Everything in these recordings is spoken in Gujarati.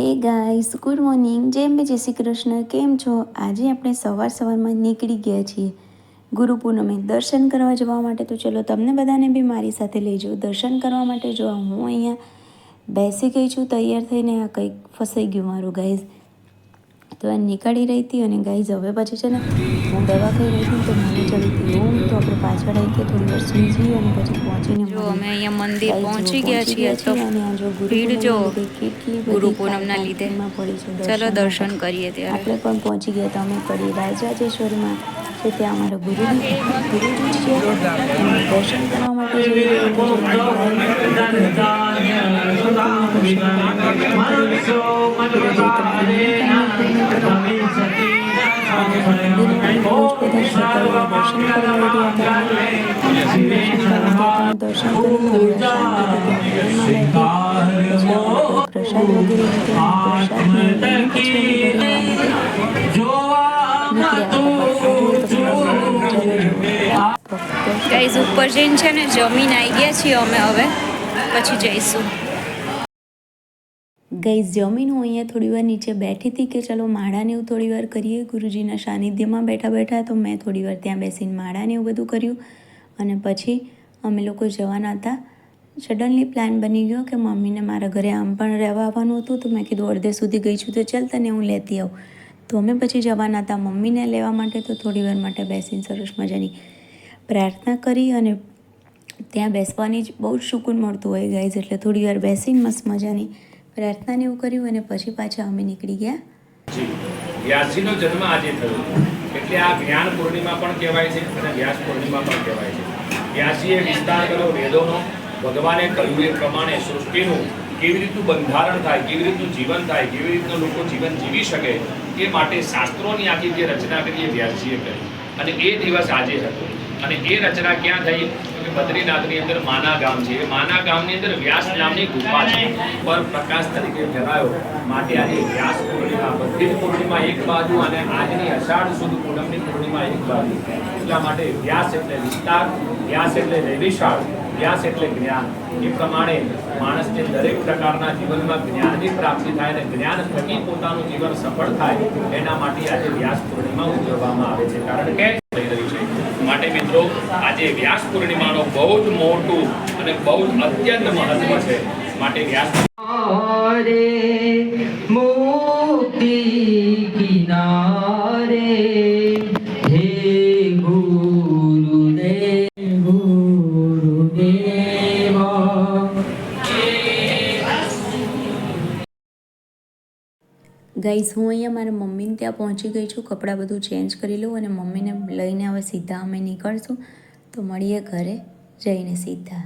હે ગાઈસ, ગુડ મોર્નિંગ. જય શ્રી કૃષ્ણ. કેમ છો? આજે આપણે સવારમાં નીકળી ગયા છીએ ગુરુ પૂનમે દર્શન કરવા જવા માટે. તો ચલો તમને બધાને બી મારી સાથે લઈ જાઉં દર્શન કરવા માટે. જો હું અહીંયા બેસી ગઈ છું તૈયાર થઈને. આ કંઈક ફસાઈ ગયું મારું ગાઈઝ. તો આ નીકળી રહી હતી અને ગાઈઝ હવે પછી છે ને હું દવા ખાઈ રહી હતી તો મને ચડી હતી ઊંઘ. તો આપણે પાછળ આવી ગયા, થોડી વાર સુઈ જઈએ અને પછી પહોંચીને જો અમે અહીંયા મંદિર પહોંચી ગયા છીએ. તો અને આ જો ભીડ જો કેટલી ગુરુ પૂનમના લીધે. પડી છે. ચલો દર્શન કરીએ. ત્યારે આપણે પણ પહોંચી ગયા. તો અમે પડી રાજરાજેશ્વરીમાં છે, ત્યાં અમારા ગુરુજી છે. દર્શન કરવા માટે પ્રસાદ વગેરે ગાઈઝ ઉપર જઈને છે ને જમીન આવી ગયા છીએ અમે. હવે પછી જઈશું. ગાઈઝ જમીન હું અહીંયા થોડી વાર નીચે બેઠી હતી કે ચલો માળાને એવું થોડી વાર કરીએ. ગુરુજીના સાનિધ્યમાં બેઠા તો મેં થોડી વાર ત્યાં બેસીને માળાને એવું બધું કર્યું. અને પછી અમે લોકો જવાના હતા. સડનલી પ્લાન બની ગયો કે મમ્મીને મારા ઘરે આમ પણ રહેવા આવવાનું હતું. તો મેં કીધું અડધે સુધી ગઈ છું તો ચાલ તને હું લેતી આવું. તો અમે પછી જવાના હતા મમ્મીને લેવા માટે. તો થોડી વાર માટે બેસીને સરસ મજાની પ્રાર્થના કરી અને ત્યાં બેસવાની જ બહુ જ સુકૂન મળતું હોય ગાઈઝ. એટલે થોડી વાર બેસીને મસ્ત મજાની પ્રાર્થનાને એવું કર્યું અને પછી પાછા અમે નીકળી ગયા. વ્યાસજીનો જન્મ આજે થયો એટલે આ જ્ઞાન પૂર્ણિમા પણ કહેવાય છે અને વ્યાસ પૂર્ણિમા પણ કહેવાય છે. વ્યાસજીએ વિસ્તાર કર્યો વેદોનો. ભગવાને કહ્યું એ પ્રમાણે સૃષ્ટિનું કેવી રીતનું બંધારણ થાય, કેવી રીતનું જીવન થાય, કેવી રીતનું લોકો જીવન જીવી શકે એ માટે શાસ્ત્રોની આખી જે રચના કરી એ વ્યાસજીએ કરી. અને એ દિવસ આજે હતો. અને એ રચના ક્યાં થઈ? બદ્રીનાથની અંદર માના ગામ છે. એ માના ગામની અંદર વ્યાસ નામની ગુફા છે. પર પ્રકાશ તરીકે જણાયો માટે આજે વ્યાસ પૂર્ણિમા, બધી પૂર્ણિમા એક બાજુ અને આજની અષાઢ સુદ પૂનમની પૂર્ણિમા એક બાજુ. એટલા માટે વ્યાસ એટલે વિસ્તાર, વ્યાસ એટલે નિર્વિશાળ, વ્યાસ એટલે જ્ઞાન. એ પ્રમાણે માણસને દરેક પ્રકારના જીવનમાં જ્ઞાનની પ્રાપ્તિ થાય અને જ્ઞાન થકી પોતાનું જીવન સફળ થાય એના માટે આજે વ્યાસ પૂર્ણિમા ઉજવવામાં આવે છે. કારણ કે થઈ રહી છે માટે મિત્રો આજે વ્યાસ પૂર્ણિમાનો બહુ જ મોટું અને બહુ જ અત્યંત મહત્વ છે. માટે વ્યાસ મુક્તિ કિનારે હે ગુરુદેવ ગાઈઝ હું અહીંયા મારા મમ્મીને ત્યાં પહોંચી ગઈ છું. કપડાં બધું ચેન્જ કરી લઉં અને મમ્મીને લઈને હવે સીધા અમે નીકળશું. તો મળીએ ઘરે જઈને સીધા.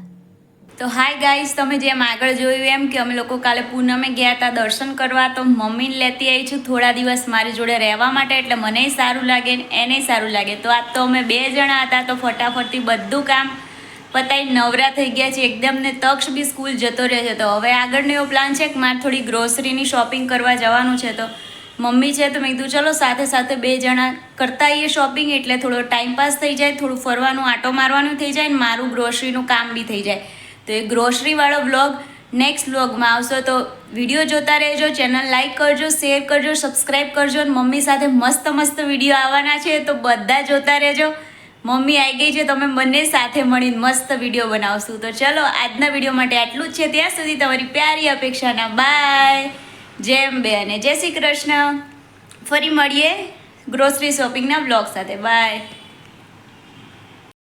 તો હાય ગાઈઝ, તમે જેમ આગળ જોયું એમ કે અમે લોકો કાલે પૂનમે ગયા હતા દર્શન કરવા. તો મમ્મીને લેતી આવી છું થોડા દિવસ મારી જોડે રહેવા માટે. એટલે મને સારું લાગે ને એને સારું લાગે. તો આજ તો અમે 2 જણા હતા તો ફટાફટથી બધું કામ પતાવી નવરા થઈ ગયા છે એકદમ. ને તક્ષ બી સ્કૂલ જતો રહે છે. તો હવે આગળનો એવો પ્લાન છે કે મારે થોડી ગ્રોસરીની શોપિંગ કરવા જવાનું છે. તો મમ્મી છે તો મેં કીધું ચલો સાથે 2 જણા કરતા આવીએ શોપિંગ. એટલે થોડો ટાઈમપાસ થઈ જાય, થોડું ફરવાનું આટો મારવાનું થઈ જાય ને મારું ગ્રોસરીનું કામ બી થઈ જાય. તો એ ગ્રોસરીવાળો વ્લોગ નેક્સ્ટ વ્લોગમાં આવશે. તો વિડીયો જોતા રહેજો, ચેનલ લાઈક કરજો, શેર કરજો, સબસ્ક્રાઈબ કરજો. અને મમ્મી સાથે મસ્ત વિડીયો આવવાના છે તો બધા જોતા રહેજો. મમ્મી આવી ગઈ છે, તમે બંને સાથે મળીને મસ્ત વિડીયો બનાવશું. તો ચલો આજના વિડીયો માટે આટલું જ છે. ત્યાં સુધી તમારી પ્યારી અપેક્ષાના બાય. જેમ બે અને જય શ્રી કૃષ્ણ. ફરી મળીએ ગ્રોસરી શોપિંગના બ્લોગ સાથે. બાય.